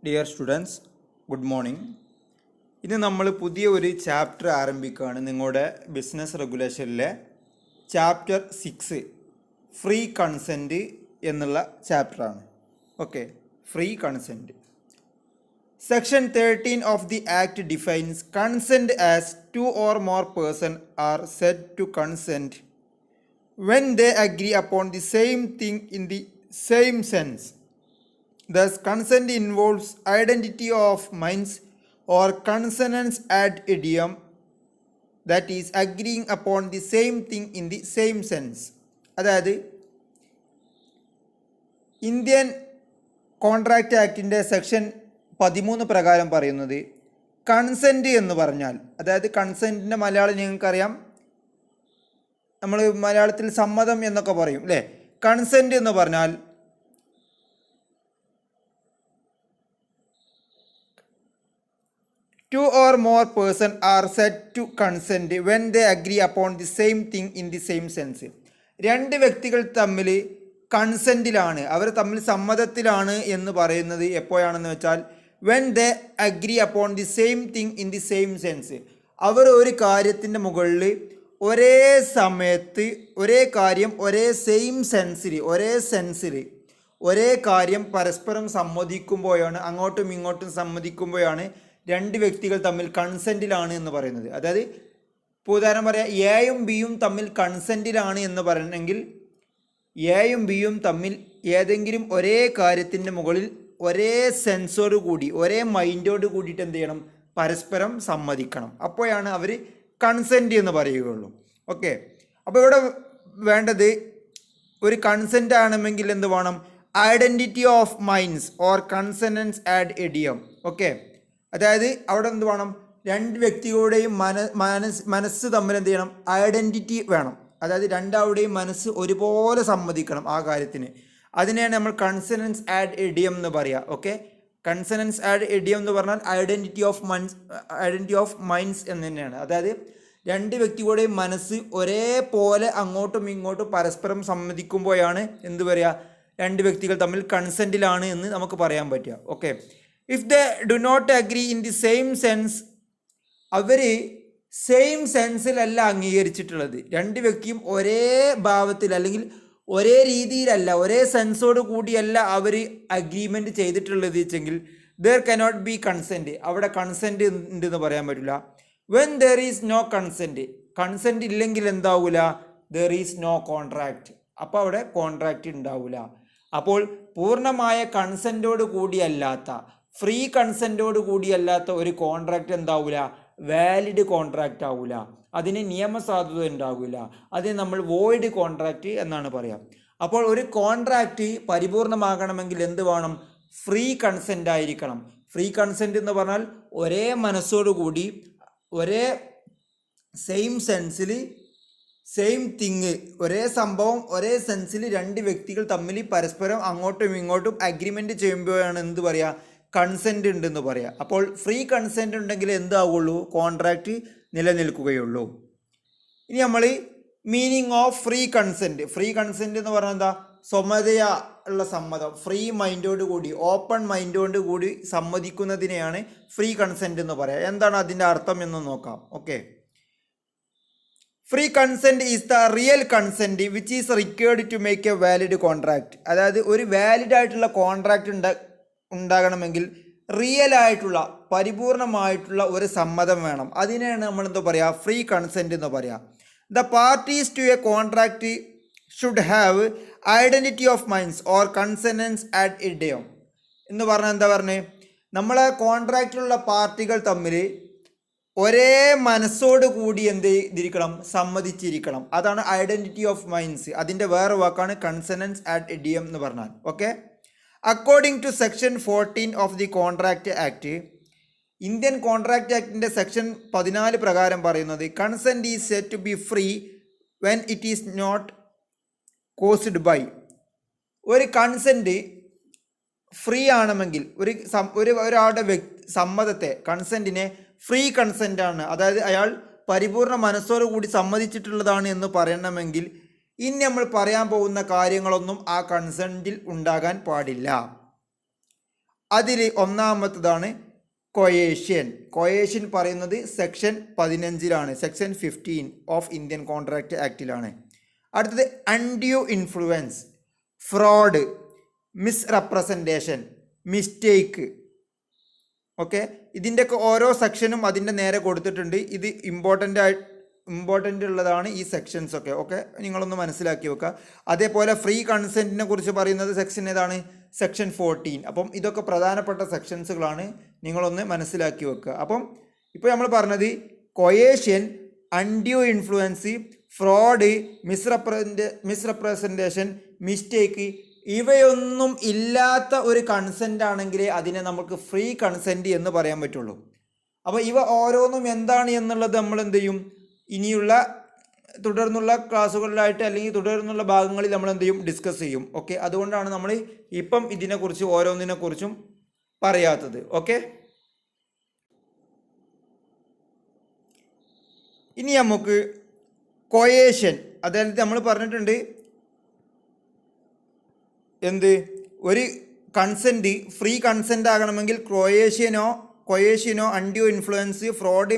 Dear students, good morning. ഇന്ന് നമ്മൾ പുതിയ ഒരു ചാപ്റ്റർ ആരംഭിക്കുകയാണ്. നിങ്ങളുടെ ബിസിനസ് റെഗുലേഷനിലെ ചാപ്റ്റർ 6 ഫ്രീ കൺസെൻറ്റ് എന്നുള്ള ചാപ്റ്ററാണ്. Okay, free consent. Section 13 of the act defines consent as 2 or more persons are said to consent when they agree upon the same thing in the same sense. Thus, consent involves identity of minds or consonance ad idiom, that is, agreeing upon the same thing in the same sense. അതായത് Indian contract ആക്ടിൻ്റെ section 13 പ്രകാരം പറയുന്നത് consent എന്ന് പറഞ്ഞാൽ, അതായത് കൺസെൻറ്റിൻ്റെ മലയാളം നിങ്ങൾക്കറിയാം, നമ്മൾ മലയാളത്തിൽ സമ്മതം എന്നൊക്കെ പറയും അല്ലേ. കൺസെൻറ്റ് എന്ന് പറഞ്ഞാൽ two or more persons are said to consent when they agree upon the same thing in the same sense. രണ്ട് വ്യക്തികൾ തമ്മിൽ കൺസെൻറ്റിലാണ്, അവർ തമ്മിൽ സമ്മതത്തിലാണ് എന്ന് പറയുന്നത് എപ്പോഴാണെന്ന് വെച്ചാൽ when they agree upon the same thing in the same sense. അവർ ഒരു കാര്യത്തിൻ്റെ മുകളിൽ ഒരേ സമയത്ത് ഒരേ കാര്യം ഒരേ സെയിം സെൻസിൽ ഒരേ കാര്യം പരസ്പരം സമ്മതിക്കുമ്പോഴാണ്, അങ്ങോട്ടും ഇങ്ങോട്ടും സമ്മതിക്കുമ്പോഴാണ് രണ്ട് വ്യക്തികൾ തമ്മിൽ കൺസെൻറ്റിലാണ് എന്ന് പറയുന്നത്. അതായത് ഇപ്പോൾ ഉദാഹരണം പറയാം, എയും ബിയും തമ്മിൽ കൺസെൻറ്റിലാണ് എന്ന് പറയണമെങ്കിൽ എയും ബിയും തമ്മിൽ ഏതെങ്കിലും ഒരേ കാര്യത്തിൻ്റെ മുകളിൽ ഒരേ സെൻസോട് കൂടി ഒരേ മൈൻഡോട് കൂടിയിട്ട് എന്ത് ചെയ്യണം, പരസ്പരം സമ്മതിക്കണം. അപ്പോഴാണ് അവർ കൺസെൻറ്റ് എന്ന് പറയുകയുള്ളൂ. ഓക്കെ, അപ്പോൾ ഇവിടെ വേണ്ടത് ഒരു കൺസെൻറ്റ് ആണെങ്കിൽ എന്ത് വേണം, identity of minds or consensus ad idem. Okay, അതായത് അവിടെ എന്ത് വേണം, രണ്ട് വ്യക്തികളുടെയും മനസ്സ് തമ്മിൽ എന്ത് ചെയ്യണം, ഐഡൻറ്റിറ്റി വേണം. അതായത് രണ്ടാളുടെയും മനസ്സ് ഒരുപോലെ സമ്മതിക്കണം ആ കാര്യത്തിന്. അതിനെയാണ് നമ്മൾ കൺസനൻസ് ആഡ് ഇഡിയം എന്ന് പറയുക. ഓക്കെ, കൺസനൻസ് ആഡ് ഇഡിയം എന്ന് പറഞ്ഞാൽ ഐഡൻറ്റിറ്റി ഓഫ് മൈൻഡ്സ് എന്ന് തന്നെയാണ്. അതായത് രണ്ട് വ്യക്തികളുടെയും മനസ്സ് ഒരേപോലെ അങ്ങോട്ടും ഇങ്ങോട്ടും പരസ്പരം സമ്മതിക്കുമ്പോഴാണ് എന്ത് പറയുക, രണ്ട് വ്യക്തികൾ തമ്മിൽ കൺസെൻറ്റിലാണ് എന്ന് നമുക്ക് പറയാൻ പറ്റുക. Okay, if they do not agree in the same sense, അവർ സെയിം സെൻസിലല്ല അംഗീകരിച്ചിട്ടുള്ളത്. രണ്ട് വ്യക്തിയും ഒരേ ഭാവത്തിൽ അല്ലെങ്കിൽ ഒരേ രീതിയിലല്ല, ഒരേ സെൻസോട് കൂടിയല്ല അവർ അഗ്രിമെൻറ്റ് ചെയ്തിട്ടുള്ളത് വെച്ചെങ്കിൽ ദർ കനോട്ട് ബി കൺസെൻറ്റ്. അവിടെ കൺസെൻറ്റ് ഉണ്ടെന്ന് പറയാൻ പറ്റില്ല. When there is no consent, consent ഇല്ലെങ്കിൽ എന്താവില്ല, ദർ ഈസ് നോ കോൺട്രാക്റ്റ്. അപ്പോൾ അവിടെ കോൺട്രാക്റ്റ് ഉണ്ടാവില്ല. അപ്പോൾ പൂർണ്ണമായ കൺസെൻറ്റോട് കൂടിയല്ലാത്ത, ഫ്രീ കൺസെൻറ്റോട് കൂടിയല്ലാത്ത ഒരു കോൺട്രാക്റ്റ് എന്താവില്ല, വാലിഡ് കോൺട്രാക്റ്റ് ആവില്ല, അതിന് നിയമസാധുത ഉണ്ടാവില്ല. അതിന് നമ്മൾ വോയിഡ് കോൺട്രാക്റ്റ് എന്നാണ് പറയുക. അപ്പോൾ ഒരു കോൺട്രാക്റ്റ് പരിപൂർണമാകണമെങ്കിൽ എന്ത് വേണം, ഫ്രീ കൺസെൻ്റ് ആയിരിക്കണം. ഫ്രീ കൺസെൻറ്റ് എന്ന് പറഞ്ഞാൽ ഒരേ മനസ്സോടുകൂടി ഒരേ സെയിം സെൻസിൽ സെയിം തിങ്, ഒരേ സംഭവം ഒരേ സെൻസിൽ രണ്ട് വ്യക്തികൾ തമ്മിൽ പരസ്പരം അങ്ങോട്ടും ഇങ്ങോട്ടും അഗ്രിമെൻറ്റ് ചെയ്യുമ്പോഴാണ് എന്ത് പറയുക, കൺസെൻറ്റ് ഉണ്ടെന്ന് പറയാം. അപ്പോൾ ഫ്രീ കൺസെൻറ്റ് ഉണ്ടെങ്കിൽ എന്താവുള്ളൂ, കോൺട്രാക്റ്റ് നിലനിൽക്കുകയുള്ളൂ. ഇനി നമ്മൾ meaning of free consent. Free consent എന്ന് പറഞ്ഞാൽ എന്താ, സ്വമതയാ ഉള്ള സമ്മതം, ഫ്രീ മൈൻഡോട് കൂടി ഓപ്പൺ മൈൻഡോട് കൂടി സമ്മതിക്കുന്നതിനെയാണ് ഫ്രീ കൺസെൻറ്റ് എന്ന് പറയാം. എന്താണ് അതിൻ്റെ അർത്ഥം എന്ന് നോക്കാം. Okay, free consent is the real consent which is required to make a valid contract. അതായത് ഒരു വാലിഡ് ആയിട്ടുള്ള കോൺട്രാക്റ്റ് ഉണ്ടാകണമെങ്കിൽ റിയൽ ആയിട്ടുള്ള പരിപൂർണമായിട്ടുള്ള ഒരു സമ്മതം വേണം. അതിനെയാണ് നമ്മൾ എന്താ പറയുക, ഫ്രീ കൺസെൻറ്റ് എന്ന് പറയുക. The parties to a contract should have identity of minds or consensus ad idem എന്ന് പറഞ്ഞാൽ എന്താ പറഞ്ഞത്, നമ്മളെ കോൺട്രാക്റ്റിലുള്ള പാർട്ടികൾ തമ്മിൽ ഒരേ മനസ്സോട് കൂടി എന്ത് ചെയ്തിരിക്കണം, സമ്മതിച്ചിരിക്കണം. അതാണ് ഐഡൻറ്റിറ്റി ഓഫ് മൈൻഡ്സ്. അതിൻ്റെ വേറെ വാക്കാണ് കൺസനൻസ് ആഡ് ഇഡിയം എന്ന് പറഞ്ഞാൽ. Okay, according to section 14 of the contract act, Indian contract ആക്ടിൻ്റെ സെക്ഷൻ 14 പ്രകാരം പറയുന്നത് consent is said to be free when it is not caused by. ഒരു കൺസെൻറ്റ് ഫ്രീ ആണെങ്കിൽ ഒരാളുടെ സമ്മതത്തെ, കൺസെൻറ്റിനെ ഫ്രീ കൺസെൻ്റ് ആണ്, അതായത് അയാൾ പരിപൂർണ മനസ്സോടു കൂടി സമ്മതിച്ചിട്ടുള്ളതാണ് എന്ന് പറയണമെങ്കിൽ ഇനി നമ്മൾ പറയാൻ പോകുന്ന കാര്യങ്ങളൊന്നും ആ കൺസെൻറ്റിൽ ഉണ്ടാകാൻ പാടില്ല. അതിൽ ഒന്നാമത്തതാണ് കൊയേഷ്യൻ. കൊയേഷ്യൻ പറയുന്നത് section 15 section 15 of Indian contract ആക്റ്റിലാണ്. അടുത്തത് undue influence, fraud, misrepresentation, mistake. Okay, ഇതിൻ്റെയൊക്കെ ഓരോ സെക്ഷനും അതിൻ്റെ നേരെ കൊടുത്തിട്ടുണ്ട്. ഇത് ഇമ്പോർട്ടൻ്റ് ഉള്ളതാണ് ഈ സെക്ഷൻസ് ഒക്കെ. ഓക്കെ, നിങ്ങളൊന്ന് മനസ്സിലാക്കി വെക്കുക. അതേപോലെ ഫ്രീ കൺസെൻറ്റിനെ കുറിച്ച് പറയുന്നത് സെക്ഷൻ ഏതാണ്? സെക്ഷൻ 14. അപ്പം ഇതൊക്കെ പ്രധാനപ്പെട്ട സെക്ഷൻസുകളാണ്, നിങ്ങളൊന്ന് മനസ്സിലാക്കി വെക്കുക. അപ്പം ഇപ്പോൾ നമ്മൾ പറഞ്ഞത് coercion, undue influence, fraud, misrepresentation, mistake, ഇവയൊന്നും ഇല്ലാത്ത ഒരു കൺസെൻ്റ് ആണെങ്കിൽ അതിനെ നമുക്ക് ഫ്രീ കൺസെൻറ്റ് എന്ന് പറയാൻ പറ്റുള്ളൂ. അപ്പോൾ ഇവ ഓരോന്നും എന്താണ് എന്നുള്ളത് നമ്മൾ എന്ത് ചെയ്യും, ഇനിയുള്ള തുടർന്നുള്ള ക്ലാസ്സുകളിലായിട്ട് അല്ലെങ്കിൽ തുടർന്നുള്ള ഭാഗങ്ങളിൽ നമ്മൾ എന്ത് ചെയ്യും, ഡിസ്കസ് ചെയ്യും. ഓക്കെ, അതുകൊണ്ടാണ് നമ്മൾ ഇപ്പം ഇതിനെക്കുറിച്ച് ഓരോന്നിനെക്കുറിച്ചും പറയാത്തത്. ഓക്കെ, ഇനി നമുക്ക് കൊയേഷൻ, അതായത് നമ്മൾ പറഞ്ഞിട്ടുണ്ട് എന്ത്, ഒരു കൺസെൻറ്റ് ഫ്രീ കൺസെൻ്റ് ആകണമെങ്കിൽ കൊയേഷ്യനോ undue influence, fraud,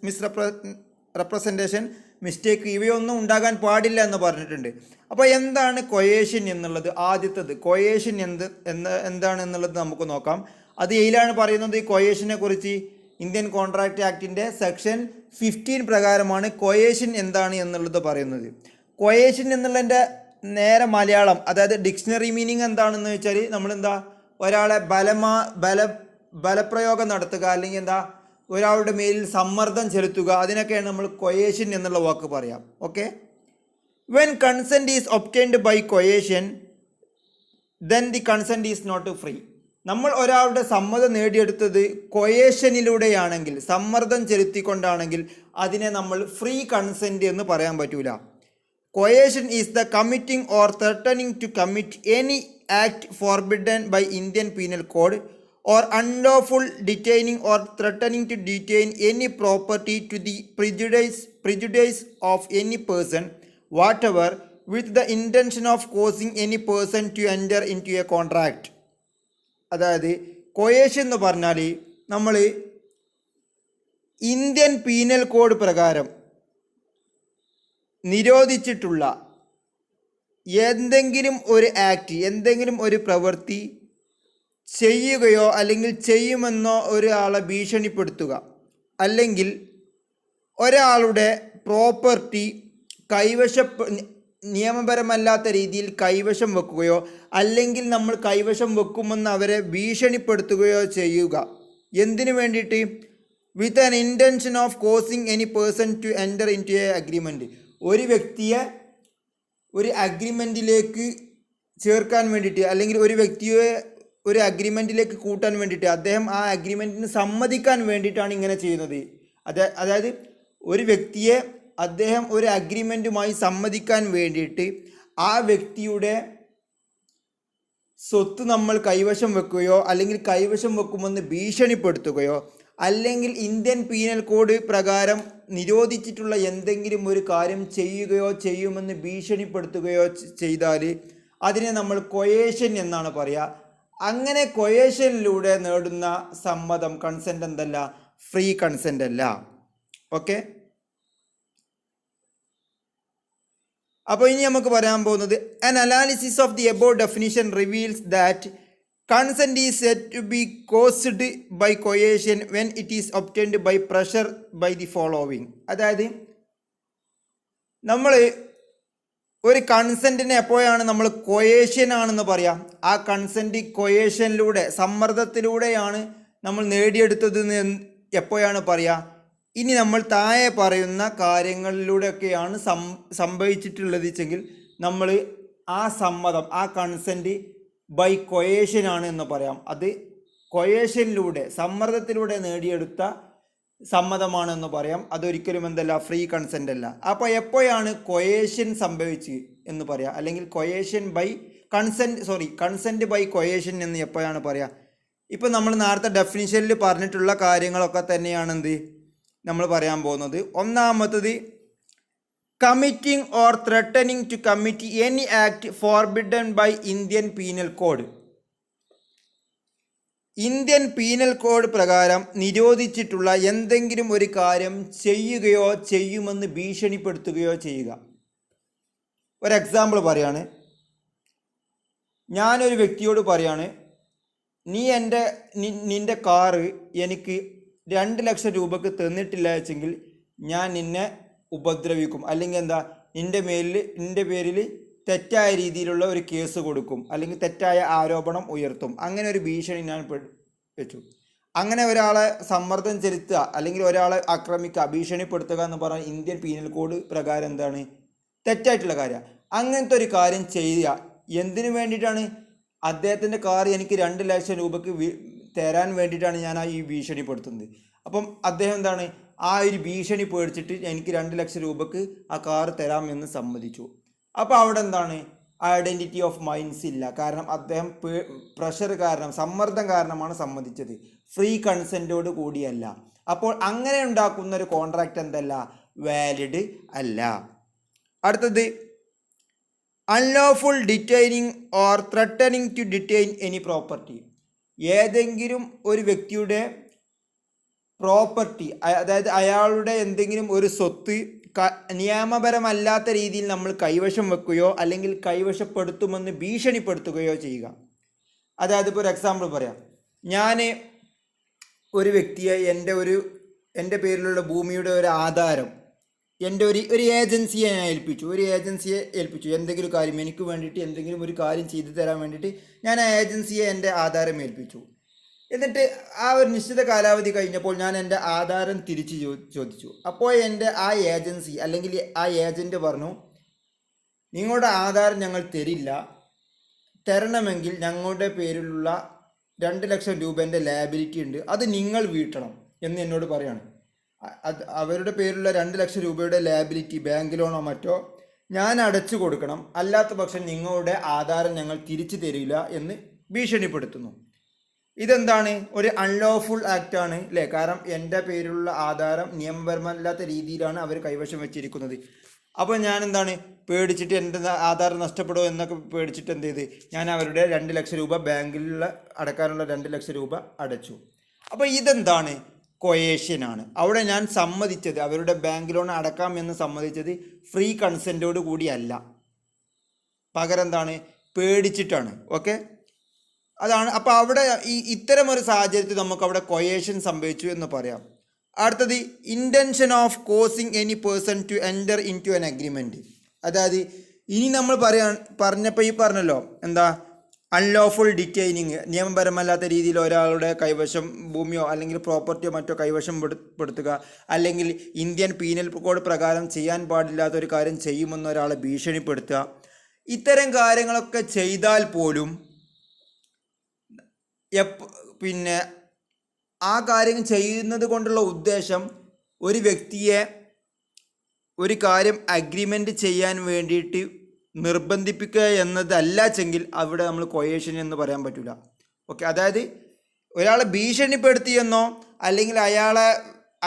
misrepresentation, mistake ഇവയൊന്നും ഉണ്ടാകാൻ പാടില്ല എന്ന് പറഞ്ഞിട്ടുണ്ട്. അപ്പോൾ എന്താണ് കൊയേഷൻ എന്നുള്ളത്? ആദ്യത്തത് കൊയേഷൻ എന്താണെന്നുള്ളത് നമുക്ക് നോക്കാം. അത് എയിലാണ് പറയുന്നത്? ഈ കൊയേഷനെ കുറിച്ച് ഇന്ത്യൻ കോൺട്രാക്റ്റ് ആക്ടിൻ്റെ സെക്ഷൻ 15 പ്രകാരമാണ് കൊയേഷൻ എന്താണ് എന്നുള്ളത് പറയുന്നത്. കൊയേഷൻ എന്നുള്ളതിൻ്റെ നേരെ മലയാളം, അതായത് ഡിക്ഷണറി മീനിങ് എന്താണെന്ന് വെച്ചാൽ നമ്മളെന്താ, ഒരാളെ ബലപ്രയോഗം നടത്തുക, അല്ലെങ്കിൽ എന്താ, ഒരാളുടെ മേലിൽ സമ്മർദ്ദം ചെലുത്തുക, അതിനൊക്കെയാണ് നമ്മൾ കൊയേഷൻ എന്നുള്ള വാക്ക് പറയാം. Okay, when consent is obtained by coercion then the consent is not free. നമ്മൾ ഒരാളുടെ സമ്മതം നേടിയെടുത്തത് കൊയേഷനിലൂടെയാണെങ്കിൽ, സമ്മർദ്ദം ചെലുത്തിക്കൊണ്ടാണെങ്കിൽ അതിനെ നമ്മൾ ഫ്രീ കൺസെൻറ്റ് എന്ന് പറയാൻ പറ്റൂല. Coercion is the committing or threatening to commit any act forbidden by Indian Penal Code or unlawful detaining or threatening to detain any property to the prejudice of any person whatever with the intention of causing any person to enter into a contract. അതായത് കൊയേഷൻ എന്ന് പറഞ്ഞാൽ നമ്മൾ Indian penal code പ്രകാരം നിരോധിച്ചിട്ടുള്ള എന്തെങ്കിലും ഒരു act, എന്തെങ്കിലും ഒരു പ്രവൃത്തി ചെയ്യുകയോ അല്ലെങ്കിൽ ചെയ്യുമെന്നോ ഒരാളെ ഭീഷണിപ്പെടുത്തുക, അല്ലെങ്കിൽ ഒരാളുടെ പ്രോപ്പർട്ടി നിയമപരമല്ലാത്ത രീതിയിൽ കൈവശം വെക്കുകയോ അല്ലെങ്കിൽ നമ്മൾ കൈവശം വെക്കുമെന്ന് അവരെ ഭീഷണിപ്പെടുത്തുകയോ ചെയ്യുക. എന്തിനു വേണ്ടിയിട്ട്? With an intention of causing any person to enter into a agreement. ഒരു വ്യക്തിയെ ഒരു അഗ്രിമെൻറ്റിലേക്ക് ചേർക്കാൻ വേണ്ടിയിട്ട്, അല്ലെങ്കിൽ ഒരു വ്യക്തിയെ ഒരു അഗ്രിമെൻറ്റിലേക്ക് കൂട്ടാൻ വേണ്ടിയിട്ട്, അദ്ദേഹം ആ അഗ്രിമെൻറ്റിന് സമ്മതിക്കാൻ വേണ്ടിയിട്ടാണ് ഇങ്ങനെ ചെയ്യുന്നത്. അതായത് ഒരു വ്യക്തിയെ അദ്ദേഹം ഒരു അഗ്രിമെൻറ്റുമായി സമ്മതിക്കാൻ വേണ്ടിയിട്ട് ആ വ്യക്തിയുടെ സ്വത്ത് നമ്മൾ കൈവശം വെക്കുകയോ അല്ലെങ്കിൽ കൈവശം വെക്കുമെന്ന് ഭീഷണിപ്പെടുത്തുകയോ അല്ലെങ്കിൽ ഇന്ത്യൻ പീനൽ കോഡ് പ്രകാരം നിരോധിച്ചിട്ടുള്ള എന്തെങ്കിലും ഒരു കാര്യം ചെയ്യുകയോ ചെയ്യുമെന്ന് ഭീഷണിപ്പെടുത്തുകയോ ചെയ്താൽ അതിനെ നമ്മൾ കൊയേഷൻ എന്നാണ് പറയുക. അങ്ങനെ കൊയേഷനിലൂടെ നേടുന്ന സമ്മതം, കൺസെൻ്റ് എന്തല്ല, ഫ്രീ കൺസെൻ്റ് അല്ല. ഓക്കെ, അപ്പോൾ ഇനി നമുക്ക് പറയാൻ പോകുന്നത് an analysis of the above definition reveals that consent is said to be caused by coercion when it is obtained by pressure by the following. അതായത് നമ്മൾ ഒരു കൺസെൻറ്റിനെ എപ്പോഴാണ് നമ്മൾ കൊയേഷൻ ആണെന്ന് പറയാം? ആ കൺസെൻറ്റ് കൊയേഷനിലൂടെ, സമ്മർദ്ദത്തിലൂടെയാണ് നമ്മൾ നേടിയെടുത്തത് എപ്പോഴാണ് പറയുക? ഇനി നമ്മൾ താഴെ പറയുന്ന കാര്യങ്ങളിലൂടെയൊക്കെയാണ് സംഭവിച്ചിട്ടുള്ളത് വെച്ചെങ്കിൽ നമ്മൾ ആ സമ്മതം, ആ കൺസെൻറ്റ് ബൈ കൊയേഷൻ ആണ് എന്ന് പറയാം. അത് കൊയേഷനിലൂടെ, സമ്മർദ്ദത്തിലൂടെ നേടിയെടുത്ത സമ്മതമാണെന്ന് പറയാം. അതൊരിക്കലും എന്തല്ല, ഫ്രീ കൺസെൻ്റ് അല്ല. അപ്പോൾ എപ്പോഴാണ് കൊയേഷൻ സംഭവിച്ച് എന്ന് പറയാം, അല്ലെങ്കിൽ കൺസെൻറ്റ് ബൈ കൊയേഷൻ എന്ന് എപ്പോഴാണ് പറയുക? ഇപ്പം നമ്മൾ നേരത്തെ ഡെഫിനിഷനിൽ പറഞ്ഞിട്ടുള്ള കാര്യങ്ങളൊക്കെ തന്നെയാണ് എന്ത് നമ്മൾ പറയാൻ പോകുന്നത്. ഒന്നാമത്തത് committing or threatening to commit any act forbidden by Indian penal code. Indian penal code പ്രകാരം നിരോധിച്ചിട്ടുള്ള എന്തെങ്കിലും ഒരു കാര്യം ചെയ്യുകയോ ചെയ്യുമെന്ന് ഭീഷണിപ്പെടുത്തുകയോ ചെയ്യുക. ഒരു എക്സാമ്പിൾ പറയാണ്, ഞാനൊരു വ്യക്തിയോട് പറയാണ്, നീ നിൻ്റെ കാറ് എനിക്ക് 2 ലക്ഷം രൂപക്ക് തന്നിട്ടില്ല വെച്ചെങ്കിൽ ഞാൻ നിന്നെ ഉപദ്രവിക്കും, അല്ലെങ്കിൽ എന്താ നിൻ്റെ പേരിൽ തെറ്റായ രീതിയിലുള്ള ഒരു കേസ് കൊടുക്കും, അല്ലെങ്കിൽ തെറ്റായ ആരോപണം ഉയർത്തും. അങ്ങനെ ഒരു ഭീഷണി ഞാൻ വെച്ചു. അങ്ങനെ ഒരാളെ സമ്മർദ്ദം ചെലുത്തുക അല്ലെങ്കിൽ ഒരാളെ ആക്രമിക്കുക, ഭീഷണിപ്പെടുത്തുക എന്ന് പറഞ്ഞാൽ ഇന്ത്യൻ പീനൽ കോഡ് പ്രകാരം എന്താണ്, തെറ്റായിട്ടുള്ള കാര്യമാണ്. അങ്ങനത്തെ ഒരു കാര്യം ചെയ്യുക എന്തിനു വേണ്ടിയിട്ടാണ്? അദ്ദേഹത്തിൻ്റെ കാർ എനിക്ക് 2 ലക്ഷം രൂപക്ക് തരാൻ വേണ്ടിയിട്ടാണ് ഞാൻ ഈ ഭീഷണിപ്പെടുത്തുന്നത്. അപ്പം അദ്ദേഹം എന്താണ്, ആ ഒരു ഭീഷണി പേടിച്ചിട്ട് എനിക്ക് 2 ലക്ഷം രൂപക്ക് ആ കാർ തരാമെന്ന് സമ്മതിച്ചു. അപ്പോൾ അവിടെ എന്താണ്, ഐഡൻറ്റിറ്റി ഓഫ് മൈൻഡ്സ് ഇല്ല. കാരണം അദ്ദേഹം പ്രഷർ കാരണം, സമ്മർദ്ദം കാരണമാണ് സമ്മതിച്ചത്, ഫ്രീ കൺസെൻറ്റോട് കൂടിയല്ല. അപ്പോൾ അങ്ങനെ ഉണ്ടാക്കുന്ന ഒരു കോൺട്രാക്റ്റ് എന്തല്ല, വാലിഡ് അല്ല. അടുത്തത്, unlawful detaining or threatening to detain any property. ഏതെങ്കിലും ഒരു വ്യക്തിയുടെ പ്രോപ്പർട്ടി, അതായത് അയാളുടെ എന്തെങ്കിലും ഒരു സ്വത്ത് നിയമപരമല്ലാത്ത രീതിയിൽ നമ്മൾ കൈവശം വെക്കുകയോ അല്ലെങ്കിൽ കൈവശപ്പെടുത്തുമെന്ന് ഭീഷണിപ്പെടുത്തുകയോ ചെയ്യുക. അതായത് ഇപ്പോൾ ഒരു എക്സാമ്പിൾ പറയാം, ഞാൻ ഒരു വ്യക്തിയെ എൻ്റെ പേരിലുള്ള ഭൂമിയുടെ ഒരു ആധാരം എൻ്റെ ഒരു ഏജൻസിയെ ഞാൻ ഏൽപ്പിച്ചു എന്തെങ്കിലും കാര്യം എനിക്ക് വേണ്ടിയിട്ട് എന്തെങ്കിലും ഒരു കാര്യം ചെയ്തു തരാൻ വേണ്ടിയിട്ട് ഞാൻ ആ ഏജൻസിയെ എൻ്റെ ആധാരം ഏൽപ്പിച്ചു. എന്നിട്ട് ആ ഒരു നിശ്ചിത കാലാവധി കഴിഞ്ഞപ്പോൾ ഞാൻ എൻ്റെ ആധാരം തിരിച്ച് ചോദിച്ചു. അപ്പോൾ എൻ്റെ ആ ഏജൻസി അല്ലെങ്കിൽ ആ ഏജൻറ്റ് പറഞ്ഞു, നിങ്ങളുടെ ആധാരം ഞങ്ങൾ തരണമെങ്കിൽ ഞങ്ങളുടെ പേരിലുള്ള 2 ലക്ഷം രൂപേൻ്റെ ലയബിലിറ്റി ഉണ്ട്, അത് നിങ്ങൾ വീട്ടണം എന്ന് എന്നോട് പറയാണ്. അവരുടെ പേരിലുള്ള 2 ലക്ഷം രൂപയുടെ ലയബിലിറ്റി ബാങ്ക് ലോണോ മറ്റോ ഞാൻ അടച്ചു കൊടുക്കണം, അല്ലാത്ത പക്ഷം നിങ്ങളുടെ ആധാരം ഞങ്ങൾ തിരിച്ചു തരില്ല എന്ന് ഭീഷണിപ്പെടുത്തുന്നു. ഇതെന്താണ്, ഒരു അൺലോഫുൾ ആക്ട് ആണ് അല്ലേ? കാരണം എൻ്റെ പേരിലുള്ള ആധാരം നിയമപരമല്ലാത്ത രീതിയിലാണ് അവർ കൈവശം വെച്ചിരിക്കുന്നത്. അപ്പോൾ ഞാൻ എന്താണ് പേടിച്ചിട്ട് എൻ്റെ ആധാരം നഷ്ടപ്പെടുമോ എന്നൊക്കെ പേടിച്ചിട്ട് എന്ത് ചെയ്ത് ഞാൻ അവരുടെ 2 ലക്ഷം രൂപ ബാങ്കിലുള്ള അടക്കാനുള്ള 2 ലക്ഷം രൂപ അടച്ചു. അപ്പോൾ ഇതെന്താണ്, കൊയേഷനാണ്. അവിടെ ഞാൻ സമ്മതിച്ചത്, അവരുടെ ബാങ്ക് ലോൺ അടക്കാം എന്ന് സമ്മതിച്ചത് ഫ്രീ കൺസെൻറ്റോട് കൂടിയല്ല, പകരം എന്താണ്, പേടിച്ചിട്ടാണ്. ഓക്കെ, അതാണ്. അപ്പോൾ അവിടെ ഇത്തരം ഒരു സാഹചര്യത്തിൽ നമുക്ക് അവിടെ കൊയേഷൻ സംഭവിച്ചു എന്ന് പറയാം. അടുത്തത്, intention of causing any person to enter into an agreement. അതായത് ഇനി നമ്മൾ പറഞ്ഞല്ലോ എന്താ, അൺലോഫുൾ ഡിറ്റൈനിങ്, നിയമപരമല്ലാത്ത രീതിയിൽ ഒരാളുടെ കൈവശം ഭൂമിയോ അല്ലെങ്കിൽ പ്രോപ്പർട്ടിയോ മറ്റോ കൈവശം പെടുത്തുക, അല്ലെങ്കിൽ ഇന്ത്യൻ പീനൽ കോഡ് പ്രകാരം ചെയ്യാൻ പാടില്ലാത്ത ഒരു കാര്യം ചെയ്യുമെന്ന് ഒരാളെ ഭീഷണിപ്പെടുത്തുക. ഇത്തരം കാര്യങ്ങളൊക്കെ ചെയ്താൽ പോലും പിന്നെ ആ കാര്യം ചെയ്യുന്നത് കൊണ്ടുള്ള ഉദ്ദേശം ഒരു വ്യക്തിയെ ഒരു കാര്യം അഗ്രിമെൻ്റ് ചെയ്യാൻ വേണ്ടിയിട്ട് നിർബന്ധിപ്പിക്കുക എന്നതല്ലാച്ചെങ്കിൽ അവിടെ നമ്മൾ കൊയേഷൻ എന്ന് പറയാൻ പറ്റില്ല. ഓക്കെ, അതായത് ഒരാളെ ഭീഷണിപ്പെടുത്തിയെന്നോ അല്ലെങ്കിൽ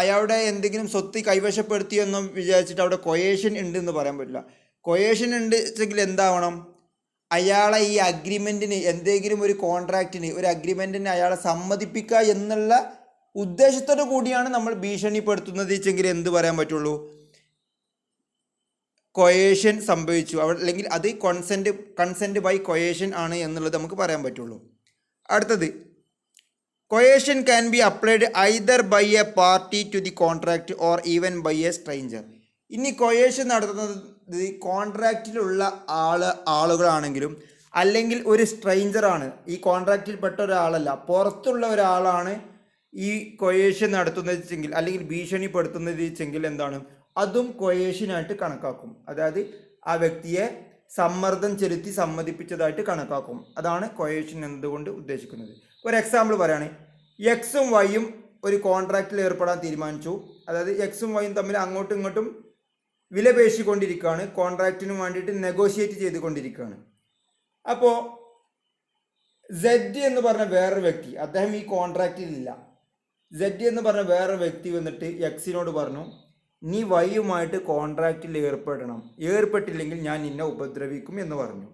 അയാളുടെ എന്തെങ്കിലും സ്വത്ത് കൈവശപ്പെടുത്തിയെന്നോ വിചാരിച്ചിട്ട് അവിടെ കൊയേഷൻ ഉണ്ടെന്ന് പറയാൻ പറ്റില്ല. കൊയേഷൻ ഉണ്ട് വെച്ചെങ്കിൽ എന്താവണം, അയാളെ ഈ അഗ്രിമെൻറ്റിന്, എന്തെങ്കിലും ഒരു കോൺട്രാക്റ്റിന്, ഒരു അഗ്രിമെൻറ്റിന് അയാളെ സമ്മതിപ്പിക്കുക എന്നുള്ള ഉദ്ദേശത്തോടു കൂടിയാണ് നമ്മൾ ഭീഷണിപ്പെടുത്തുന്നത് വെച്ചെങ്കിൽ എന്ത് പറയാൻ പറ്റുള്ളൂ, കൊയേഷൻ സംഭവിച്ചു അവിടെ, അല്ലെങ്കിൽ അത് കൺസെൻറ്റ് ബൈ കൊയേഷൻ ആണ് എന്നുള്ളത് നമുക്ക് പറയാൻ പറ്റുള്ളൂ. അടുത്തത്, coercion can be applied either by a party to the contract or even by a stranger. ഇനി കൊയേഷൻ നടത്തുന്നത് കോൺട്രാക്റ്റിലുള്ള ആളുകളാണെങ്കിലും അല്ലെങ്കിൽ ഒരു സ്ട്രേഞ്ചറാണ്, ഈ കോൺട്രാക്റ്റിൽ പെട്ട ഒരാളല്ല, പുറത്തുള്ള ഒരാളാണ് ഈ കൊയേഷൻ നടത്തുന്നത് വെച്ചെങ്കിൽ അല്ലെങ്കിൽ ഭീഷണിപ്പെടുത്തുന്നത് വെച്ചെങ്കിൽ എന്താണ്, അതും കൊയേഷനായിട്ട് കണക്കാക്കും. അതായത് ആ വ്യക്തിയെ സമ്മർദ്ദം ചെലുത്തി സമ്മതിപ്പിച്ചതായിട്ട് കണക്കാക്കും. അതാണ് കൊയേഷൻ എന്നതുകൊണ്ട് ഉദ്ദേശിക്കുന്നത്. ഒരു എക്സാമ്പിൾ പറയുകയാണെങ്കിൽ, എക്സും വൈയും ഒരു കോൺട്രാക്റ്റിൽ ഏർപ്പെടാൻ തീരുമാനിച്ചു. അതായത് എക്സും വൈയും തമ്മിൽ അങ്ങോട്ടും ഇങ്ങോട്ടും വില പേശിക്കൊണ്ടിരിക്കുകയാണ്, കോൺട്രാക്റ്റിന് വേണ്ടിയിട്ട് നെഗോഷിയേറ്റ് ചെയ്തുകൊണ്ടിരിക്കുകയാണ്. അപ്പോൾ സെഡ് എന്ന് പറഞ്ഞ വേറൊരു വ്യക്തി, അദ്ദേഹം ഈ കോൺട്രാക്റ്റിലില്ല, സെഡ് എന്ന് പറഞ്ഞ വേറൊരു വ്യക്തി വന്നിട്ട് എക്സിനോട് പറഞ്ഞു, നീ വൈയുമായിട്ട് കോൺട്രാക്റ്റിൽ ഏർപ്പെട്ടില്ലെങ്കിൽ ഞാൻ നിന്നെ ഉപദ്രവിക്കും എന്ന് പറഞ്ഞു.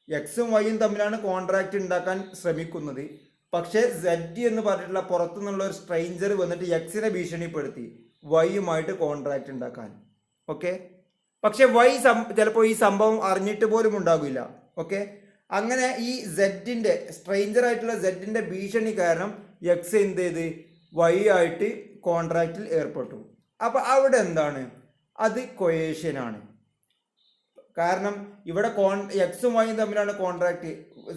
എക്സും വൈയും തമ്മിലാണ് കോൺട്രാക്റ്റ് ഉണ്ടാക്കാൻ ശ്രമിക്കുന്നത്. പക്ഷേ സെഡ് എന്ന് പറഞ്ഞിട്ടുള്ള പുറത്തുനിന്നുള്ള ഒരു സ്ട്രേഞ്ചർ വന്നിട്ട് എക്സിനെ ഭീഷണിപ്പെടുത്തി വൈയുമായിട്ട് കോൺട്രാക്ട് ഉണ്ടാക്കാൻ. ഓക്കെ, പക്ഷെ വൈ ചിലപ്പോൾ ഈ സംഭവം അറിഞ്ഞിട്ട് പോലും ഉണ്ടാകില്ല. ഓക്കെ, അങ്ങനെ ഈ സെഡിൻ്റെ സ്ട്രേഞ്ചർ ആയിട്ടുള്ള സെഡിൻ്റെ ഭീഷണി കാരണം എക്സ് എന്ത് ചെയ്ത് വൈ ആയിട്ട് കോൺട്രാക്റ്റിൽ ഏർപ്പെട്ടു. അപ്പോൾ അവിടെ എന്താണ്, അത് കൊയേഷനാണ്. കാരണം ഇവിടെ എക്സും വൈയും തമ്മിലാണ് കോൺട്രാക്ട്,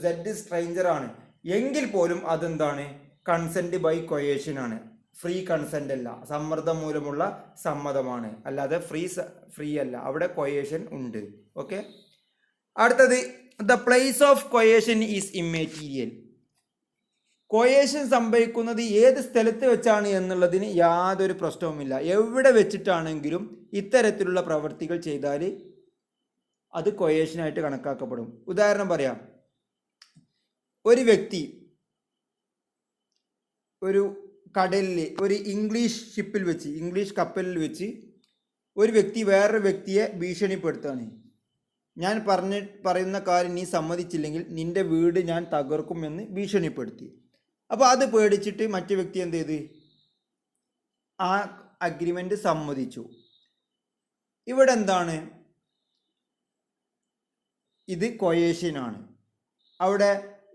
സെഡ് സ്ട്രേഞ്ചർ ആണ് എങ്കിൽ പോലും അതെന്താണ്, കൺസെന്റ് ബൈ കൊയേഷൻ ആണ്. ഫ്രീ കൺസെന്റ് അല്ല, സമ്മർദ്ദം മൂലമുള്ള സമ്മതമാണ്, അല്ലാതെ ഫ്രീ അല്ല, അവിടെ കൊയേഷൻ ഉണ്ട്. ഓക്കെ, അടുത്തത് the place of coercion is immaterial. Coercion സംഭവിക്കുന്നത് ഏത് സ്ഥലത്ത് വെച്ചാണ് എന്നുള്ളതിന് യാതൊരു പ്രശ്നവുമില്ല. എവിടെ വെച്ചിട്ടാണെങ്കിലും ഇത്തരത്തിലുള്ള പ്രവൃത്തികൾ ചെയ്താൽ അത് കൊയേഷനായിട്ട് കണക്കാക്കപ്പെടും. ഉദാഹരണം പറയാം, ഒരു വ്യക്തി ഒരു കടലിൽ ഒരു ഇംഗ്ലീഷ് കപ്പലിൽ വെച്ച് ഒരു വ്യക്തി വേറൊരു വ്യക്തിയെ ഭീഷണിപ്പെടുത്തുകയാണ്. ഞാൻ പറയുന്ന കാര്യം നീ സമ്മതിച്ചില്ലെങ്കിൽ നിന്റെ വീട് ഞാൻ തകർക്കുമെന്ന് ഭീഷണിപ്പെടുത്തി. അപ്പോൾ അത് പേടിച്ചിട്ട് മറ്റു വ്യക്തി എന്ത് ചെയ്ത് ആ അഗ്രിമെൻ്റ് സമ്മതിച്ചു. ഇവിടെ എന്താണ്, ഇത് കൊയേഷനാണ്. അവിടെ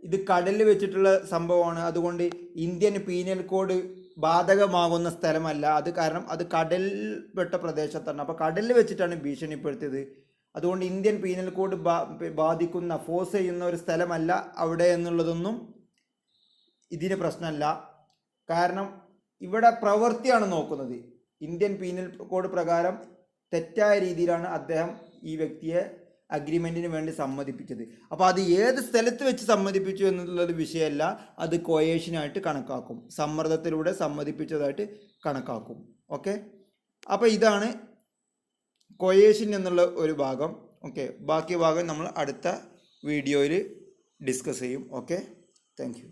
ഇത് കടലിൽ വെച്ചിട്ടുള്ള സംഭവമാണ്, അതുകൊണ്ട് ഇന്ത്യൻ പീനൽ കോഡ് ബാധകമാകുന്ന സ്ഥലമല്ല. അത് കാരണം അത് കടൽപ്പെട്ട പ്രദേശത്താണ്. അപ്പോൾ കടലിൽ വെച്ചിട്ടാണ് ഭീഷണിപ്പെടുത്തിയത്. അതുകൊണ്ട് ഇന്ത്യൻ പീനൽ കോഡ് ബാധിക്കുന്ന ഫോഴ്സ് ചെയ്യുന്ന ഒരു സ്ഥലമല്ല അവിടെ എന്നുള്ളതൊന്നും ഇതിന് പ്രശ്നമല്ല. കാരണം ഇവിടെ പ്രവൃത്തിയാണ് നോക്കുന്നത്. ഇന്ത്യൻ പീനൽ കോഡ് പ്രകാരം തെറ്റായ രീതിയിലാണ് അദ്ദേഹം ഈ വ്യക്തിയെ അഗ്രിമെൻറ്റിന് വേണ്ടി സമ്മതിപ്പിച്ചത്. അപ്പോൾ അത് ഏത് സ്ഥലത്ത് വെച്ച് സമ്മതിപ്പിച്ചു എന്നുള്ളത് വിഷയമല്ല, അത് കൊയേഷനായിട്ട് കണക്കാക്കും, സമ്മർദ്ദത്തിലൂടെ സമ്മതിപ്പിച്ചതായിട്ട് കണക്കാക്കും. ഓക്കെ, അപ്പോൾ ഇതാണ് കൊയേഷൻ എന്നുള്ള ഒരു ഭാഗം. ഓക്കെ, ബാക്കി ഭാഗം നമ്മൾ അടുത്ത വീഡിയോയിൽ ഡിസ്കസ് ചെയ്യും. Okay, thank you.